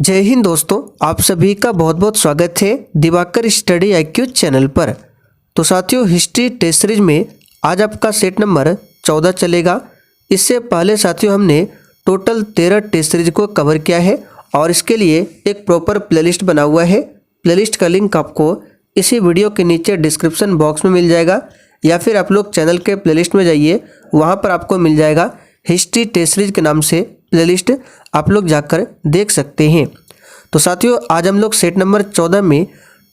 जय हिंद दोस्तों, आप सभी का बहुत बहुत स्वागत है दिवाकर स्टडी IQ चैनल पर। तो साथियों, हिस्ट्री टेस्ट सीरीज में आज आपका सेट नंबर 14 चलेगा। इससे पहले साथियों हमने टोटल 13 टेस्ट सीरीज को कवर किया है और इसके लिए एक प्रॉपर प्लेलिस्ट बना हुआ है। प्लेलिस्ट का लिंक आपको इसी वीडियो के नीचे डिस्क्रिप्शन बॉक्स में मिल जाएगा या फिर आप लोग चैनल के प्लेलिस्ट में जाइए, वहाँ पर आपको मिल जाएगा हिस्ट्री टेस्ट सीरीज के नाम से प्लेलिस्ट, आप लोग जाकर देख सकते हैं। तो साथियों, आज हम लोग सेट नंबर 14 में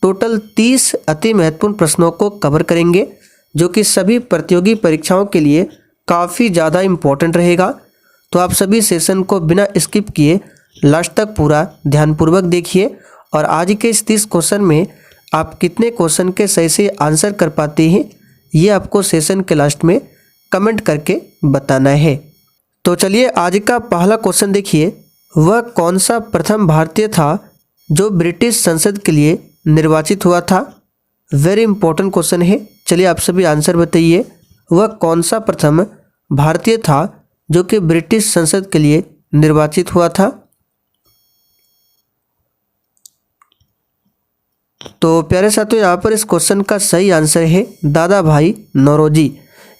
टोटल 30 अति महत्वपूर्ण प्रश्नों को कवर करेंगे, जो कि सभी प्रतियोगी परीक्षाओं के लिए काफ़ी ज़्यादा इम्पोर्टेंट रहेगा। तो आप सभी सेशन को बिना स्किप किए लास्ट तक पूरा ध्यानपूर्वक देखिए और आज के इस 30 क्वेश्चन में आप कितने क्वेश्चन के सही से आंसर कर पाते हैं, ये आपको सेशन के लास्ट में कमेंट करके बताना है। तो चलिए, आज का पहला क्वेश्चन देखिए। वह कौन सा प्रथम भारतीय था जो ब्रिटिश संसद के लिए निर्वाचित हुआ था? वेरी इंपॉर्टेंट क्वेश्चन है। चलिए आप सभी आंसर बताइए। वह कौन सा प्रथम भारतीय था जो कि ब्रिटिश संसद के लिए निर्वाचित हुआ था? तो प्यारे साथियों, यहाँ पर इस क्वेश्चन का सही आंसर है दादा भाई नौरोजी।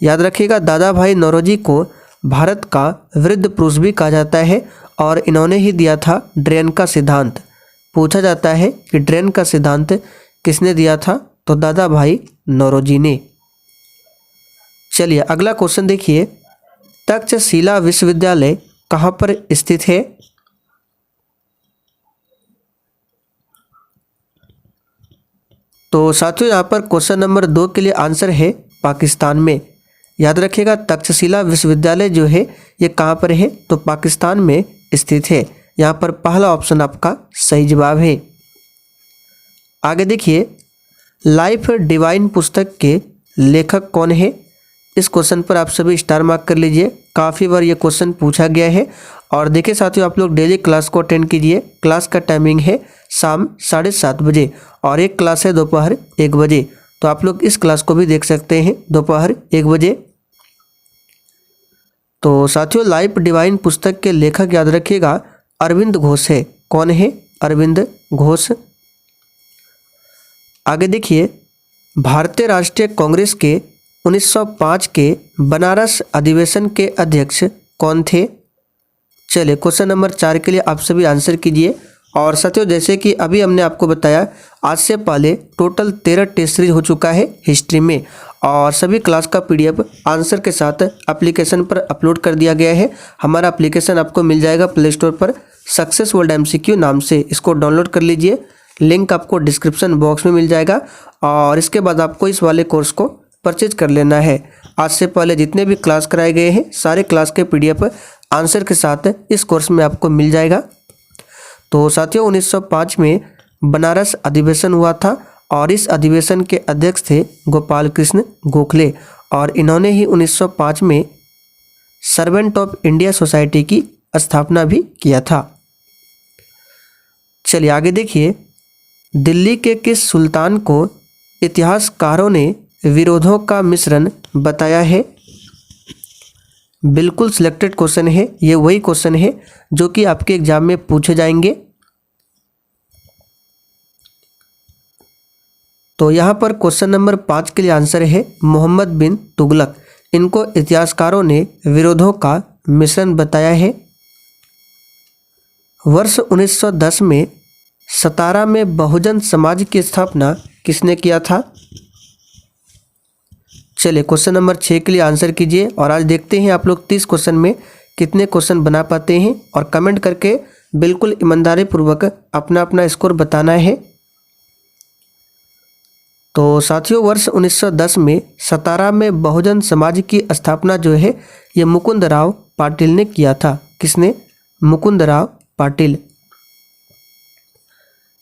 याद रखिएगा, दादा भाई नौरोजी को भारत का वृद्ध पुरुष भी कहा जाता है और इन्होंने ही दिया था ड्रेन का सिद्धांत। पूछा जाता है कि ड्रेन का सिद्धांत किसने दिया था, तो दादा भाई नौरोजी ने। चलिए अगला क्वेश्चन देखिए। तक्षशिला विश्वविद्यालय कहाँ पर स्थित है? तो साथियों, यहाँ पर क्वेश्चन नंबर 2 के लिए आंसर है पाकिस्तान में। याद रखिएगा, तक्षशिला विश्वविद्यालय जो है ये कहाँ पर है, तो पाकिस्तान में स्थित है। यहाँ पर पहला ऑप्शन आपका सही जवाब है। आगे देखिए, लाइफ डिवाइन पुस्तक के लेखक कौन है? इस क्वेश्चन पर आप सभी स्टार मार्क कर लीजिए। काफ़ी बार ये क्वेश्चन पूछा गया है। और देखिए साथियों, आप लोग डेली क्लास को अटेंड कीजिए। क्लास का टाइमिंग है शाम 7:30 बजे और एक क्लास है दोपहर 1 बजे। तो आप लोग इस क्लास को भी देख सकते हैं दोपहर 1 बजे। तो साथियों, लाइफ डिवाइन पुस्तक के लेखक याद रखिएगा अरविंद घोष है। कौन है? अरविंद घोष। आगे देखिए, भारतीय राष्ट्रीय कांग्रेस के 1905 के बनारस अधिवेशन के अध्यक्ष कौन थे? चलिए क्वेश्चन नंबर 4 के लिए आप सभी आंसर कीजिए। और साथियों, जैसे कि अभी हमने आपको बताया, आज से पहले टोटल 13 टेस्ट सीरीज हो चुका है हिस्ट्री में और सभी क्लास का PDF आंसर के साथ एप्लीकेशन पर अपलोड कर दिया गया है। हमारा एप्लीकेशन आपको मिल जाएगा प्ले स्टोर पर, सक्सेस वर्ल्ड MCQ नाम से। इसको डाउनलोड कर लीजिए, लिंक आपको डिस्क्रिप्शन बॉक्स में मिल जाएगा। और इसके बाद आपको इस वाले कोर्स को परचेज कर लेना है। आज से पहले जितने भी क्लास कराए गए हैं सारे क्लास के PDF आंसर के साथ इस कोर्स में आपको मिल जाएगा। तो साथियों, 1905 में बनारस अधिवेशन हुआ था और इस अधिवेशन के अध्यक्ष थे गोपाल कृष्ण गोखले और इन्होंने ही 1905 में सर्वेंट ऑफ इंडिया सोसाइटी की स्थापना भी किया था। चलिए आगे देखिए, दिल्ली के किस सुल्तान को इतिहासकारों ने विरोधों का मिश्रण बताया है? बिल्कुल सिलेक्टेड क्वेश्चन है। ये वही क्वेश्चन है जो कि आपके एग्जाम में पूछे जाएंगे। तो यहाँ पर क्वेश्चन नंबर 5 के लिए आंसर है मोहम्मद बिन तुगलक। इनको इतिहासकारों ने विरोधों का मिश्रण बताया है। वर्ष 1910 में सतारा में बहुजन समाज की स्थापना किसने किया था? चलिए क्वेश्चन नंबर 6 के लिए आंसर कीजिए और आज देखते हैं आप लोग 30 क्वेश्चन में कितने क्वेश्चन बना पाते हैं और कमेंट करके बिल्कुल ईमानदारी पूर्वक अपना अपना स्कोर बताना है। तो साथियों, वर्ष 1910 में सतारा में बहुजन समाज की स्थापना जो है ये मुकुंदराव पाटिल ने किया था। किसने? मुकुंदराव पाटिल।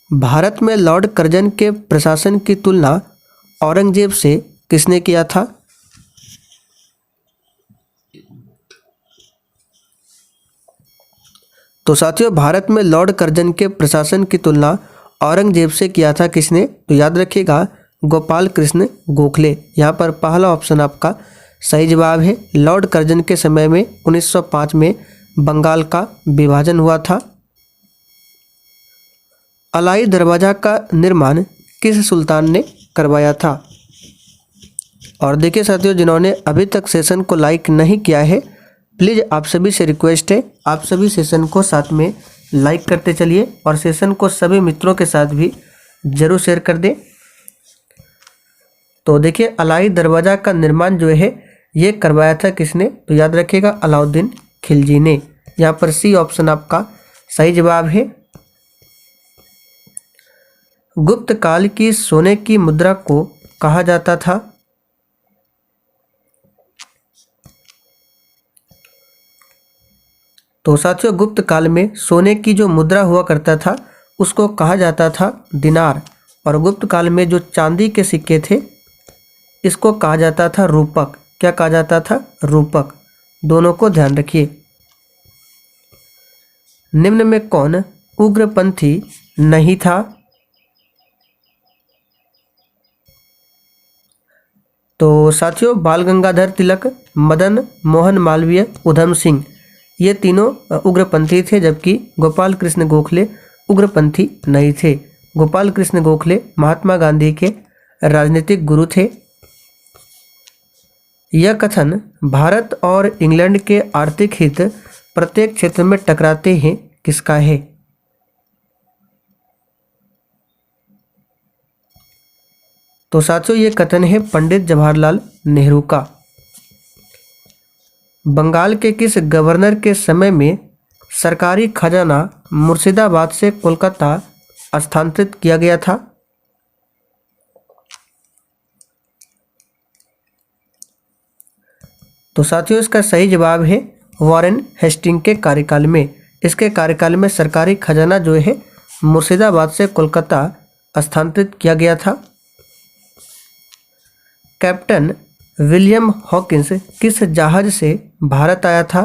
भारत में लॉर्ड कर्जन के प्रशासन की तुलना औरंगजेब से किसने किया था? तो साथियों, भारत में लॉर्ड कर्जन के प्रशासन की तुलना औरंगजेब से किया था। किसने? तो याद रखिएगा गोपाल कृष्ण गोखले। यहाँ पर पहला ऑप्शन आपका सही जवाब है। लॉर्ड कर्जन के समय में 1905 में बंगाल का विभाजन हुआ था। अलाई दरवाज़ा का निर्माण किस सुल्तान ने करवाया था? और देखिए साथियों, जिन्होंने अभी तक सेशन को लाइक नहीं किया है, प्लीज़ आप सभी से रिक्वेस्ट है, आप सभी सेशन को साथ में लाइक करते चलिए और सेशन को सभी मित्रों के साथ भी ज़रूर शेयर कर दें। तो देखिए, अलाई दरवाज़ा का निर्माण जो है ये करवाया था किसने? तो याद रखिएगा, अलाउद्दीन खिलजी ने। यहाँ पर सी ऑप्शन आपका सही जवाब है। गुप्त काल की सोने की मुद्रा को कहा जाता था? तो साथियों, गुप्त काल में सोने की जो मुद्रा हुआ करता था उसको कहा जाता था दिनार, और गुप्त काल में जो चांदी के सिक्के थे इसको कहा जाता था रूपक। क्या कहा जाता था? रूपक। दोनों को ध्यान रखिए। निम्न में कौन उग्रपंथी नहीं था? तो साथियों, बाल गंगाधर तिलक, मदन मोहन मालवीय, उधम सिंह, ये तीनों उग्रपंथी थे, जबकि गोपाल कृष्ण गोखले उग्रपंथी नहीं थे। गोपाल कृष्ण गोखले महात्मा गांधी के राजनीतिक गुरु थे। यह कथन भारत और इंग्लैंड के आर्थिक हित प्रत्येक क्षेत्र में टकराते हैं किसका है? तो साथियों, ये कथन है पंडित जवाहरलाल नेहरू का। बंगाल के किस गवर्नर के समय में सरकारी खजाना मुर्शिदाबाद से कोलकाता स्थानांतरित किया गया था? तो साथियों, इसका सही जवाब है वॉरेन हेस्टिंग के कार्यकाल में। इसके कार्यकाल में सरकारी खजाना जो है मुर्शिदाबाद से कोलकाता स्थानांतरित किया गया था। कैप्टन विलियम हॉकिंस किस जहाज से भारत आया था?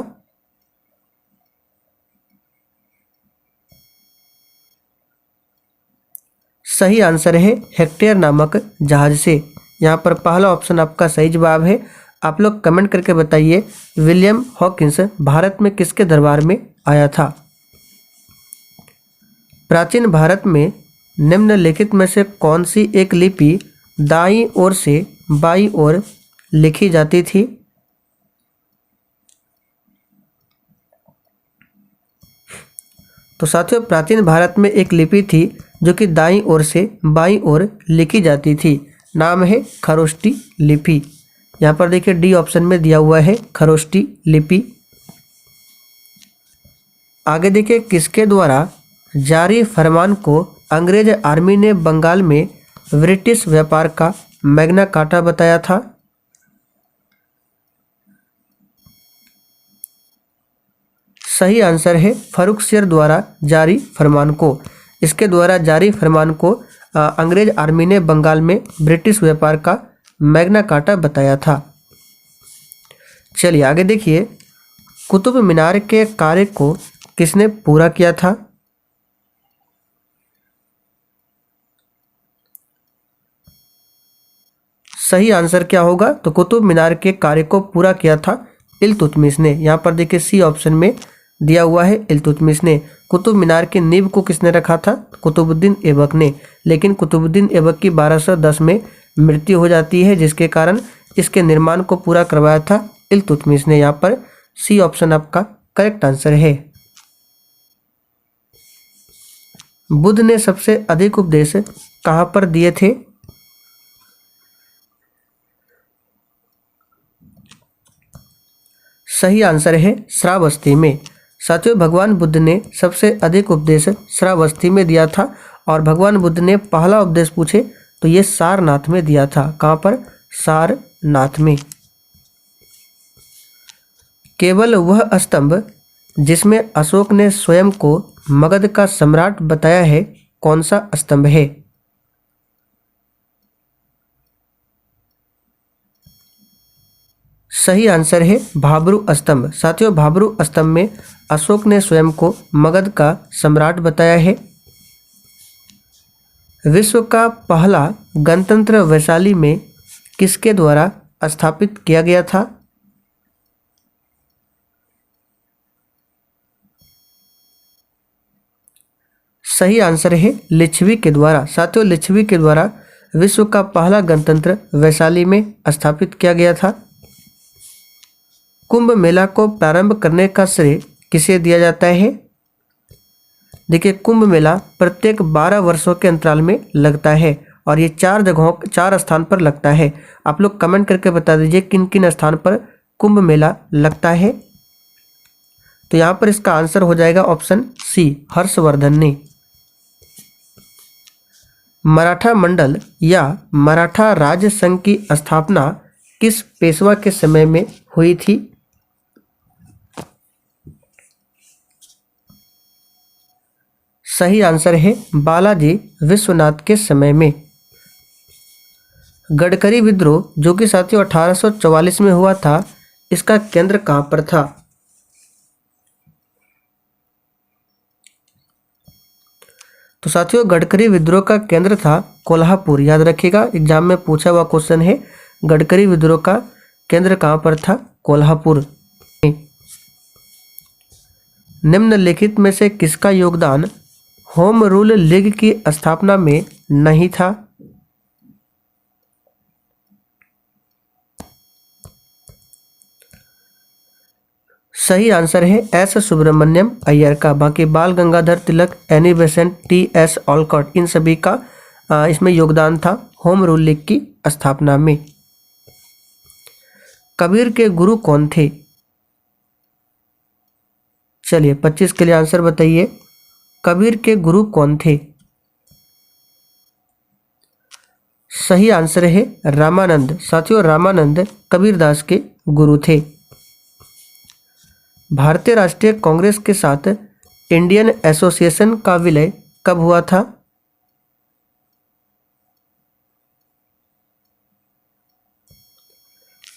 सही आंसर है हेक्टेयर नामक जहाज से। यहाँ पर पहला ऑप्शन आपका सही जवाब है। आप लोग कमेंट करके बताइए, विलियम हॉकिंस भारत में किसके दरबार में आया था? प्राचीन भारत में निम्नलिखित में से कौन सी एक लिपि दाईं ओर से बाईं ओर लिखी जाती थी? तो साथियों, प्राचीन भारत में एक लिपि थी जो कि दाईं ओर से बाईं ओर लिखी जाती थी। नाम है खरोष्टी लिपि। यहाँ पर देखिए डी ऑप्शन में दिया हुआ है खरोष्टी लिपि। आगे देखिए, किसके द्वारा जारी फरमान को अंग्रेज आर्मी ने बंगाल में ब्रिटिश व्यापार का मैग्ना कार्टा बताया था? सही आंसर है फर्रुखसियर द्वारा जारी फरमान को। इसके द्वारा जारी फरमान को अंग्रेज आर्मी ने बंगाल में ब्रिटिश व्यापार का मैग्ना कार्टा बताया था। चलिए आगे देखिए, कुतुब मीनार के कार्य को किसने पूरा किया था? सही आंसर क्या होगा? तो कुतुब मीनार के कार्य को पूरा किया था इल्तुतमिश ने। यहाँ पर देखिए सी ऑप्शन में दिया हुआ है इल्तुतमिश ने। कुतुब मीनार की नींव को किसने रखा था? कुतुबुद्दीन ऐबक ने। लेकिन कुतुबुद्दीन ऐबक की 1210 में मृत्यु हो जाती है, जिसके कारण इसके निर्माण को पूरा करवाया था इल्तुतमिश ने। यहाँ पर सी ऑप्शन आपका करेक्ट आंसर है। बुद्ध ने सबसे अधिक उपदेश कहाँ पर दिए थे? सही आंसर है श्रावस्ती में। साथियों, भगवान बुद्ध ने सबसे अधिक उपदेश श्रावस्ती में दिया था, और भगवान बुद्ध ने पहला उपदेश पूछे तो ये सारनाथ में दिया था। कहाँ पर? सारनाथ में। केवल वह स्तंभ जिसमें अशोक ने स्वयं को मगध का सम्राट बताया है, कौन सा स्तंभ है? सही आंसर है भाब्रू स्तंभ। साथियों, भाब्रू स्तंभ में अशोक ने स्वयं को मगध का सम्राट बताया है। विश्व का पहला गणतंत्र वैशाली में किसके द्वारा स्थापित किया गया था? सही आंसर है लिच्छवी के द्वारा। साथियों, लिच्छवी के द्वारा विश्व का पहला गणतंत्र वैशाली में स्थापित किया गया था। कुंभ मेला को प्रारंभ करने का श्रेय किसे दिया जाता है? देखिए, कुंभ मेला प्रत्येक 12 वर्षों के अंतराल में लगता है और ये 4 स्थान पर लगता है। आप लोग कमेंट करके बता दीजिए किन किन स्थान पर कुंभ मेला लगता है। तो यहाँ पर इसका आंसर हो जाएगा ऑप्शन सी, हर्षवर्धन ने। मराठा मंडल या मराठा राज्य संघ की स्थापना किस पेशवा के समय में हुई थी? सही आंसर है बालाजी विश्वनाथ के समय में। गडकरी विद्रोह जो कि साथियों 1844 में हुआ था, इसका केंद्र कहां पर था? तो साथियों, गडकरी विद्रोह का केंद्र था कोल्हापुर। याद रखिएगा, एग्जाम में पूछा हुआ क्वेश्चन है, गडकरी विद्रोह का केंद्र कहां पर था? कोल्हापुर। निम्नलिखित में से किसका योगदान होम रूल लीग की स्थापना में नहीं था? सही आंसर है एस सुब्रमण्यम अय्यर का। बाकी बाल Gangadhar Tilak, Annie Besant, T.S.. Olcott, इन सभी का इसमें योगदान था होम रूल लीग की स्थापना में। कबीर के गुरु कौन थे? चलिए 25 के लिए आंसर बताइए। कबीर के गुरु कौन थे? सही आंसर है रामानंद। साथियों, रामानंद कबीरदास के गुरु थे। भारतीय राष्ट्रीय कांग्रेस के साथ इंडियन एसोसिएशन का विलय कब हुआ था?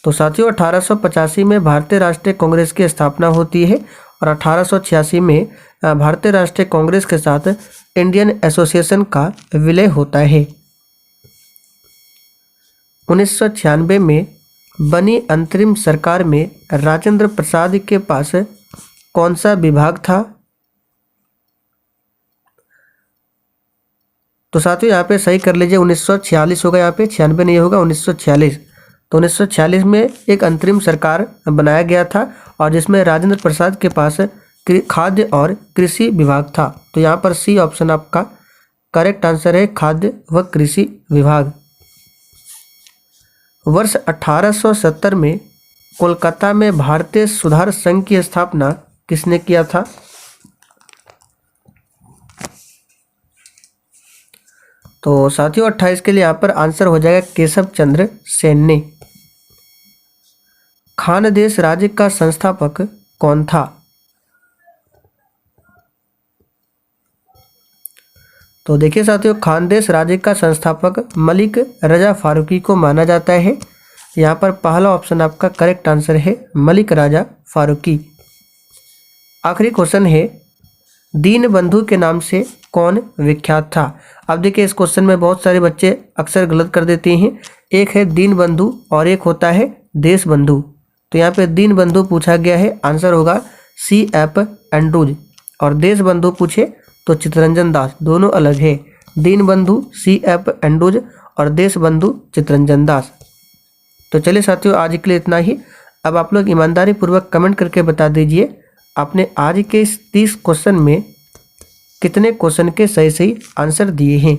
तो साथियों 1885 में भारतीय राष्ट्रीय कांग्रेस की स्थापना होती है और 1886 में भारतीय राष्ट्रीय कांग्रेस के साथ इंडियन एसोसिएशन का विलय होता है। 1996 में बनी अंतरिम सरकार में राजेंद्र प्रसाद के पास कौन सा विभाग था? तो साथियों यहाँ पे सही कर लीजिए, 1946 होगा, यहाँ पे 96 नहीं होगा, 1946। तो 1946 में एक अंतरिम सरकार बनाया गया था और जिसमें राजेंद्र प्रसाद के पास खाद्य और कृषि विभाग था। तो यहाँ पर सी ऑप्शन आपका करेक्ट आंसर है, खाद्य व कृषि विभाग। वर्ष 1870 में कोलकाता में भारतीय सुधार संघ की स्थापना किसने किया था? तो साथियों 28 के लिए यहाँ पर आंसर हो जाएगा केशव चंद्र सेन ने। खानदेश राज्य का संस्थापक कौन था? तो देखिए साथियों, खानदेश राज्य का संस्थापक मलिक रजा फारूकी को माना जाता है। यहाँ पर पहला ऑप्शन आपका करेक्ट आंसर है, मलिक राजा फारूकी। आखिरी क्वेश्चन है, दीन बंधु के नाम से कौन विख्यात था? अब देखिए इस क्वेश्चन में बहुत सारे बच्चे अक्सर गलत कर देते हैं। एक है दीन बंधु और एक होता है देश बंधु। तो यहाँ पे दीन बंधु पूछा गया है, आंसर होगा C.F. एंड्रूज। और देश बंधु पूछे तो चित्तरंजन दास, दोनों अलग है। दीन बंधु C.F. एंड्रूज और देश बंधु चित्तरंजन दास। तो चलिए साथियों, आज के लिए इतना ही। अब आप लोग ईमानदारी पूर्वक कमेंट करके बता दीजिए आपने आज के इस 30 क्वेश्चन में कितने क्वेश्चन के सही आंसर दिए हैं।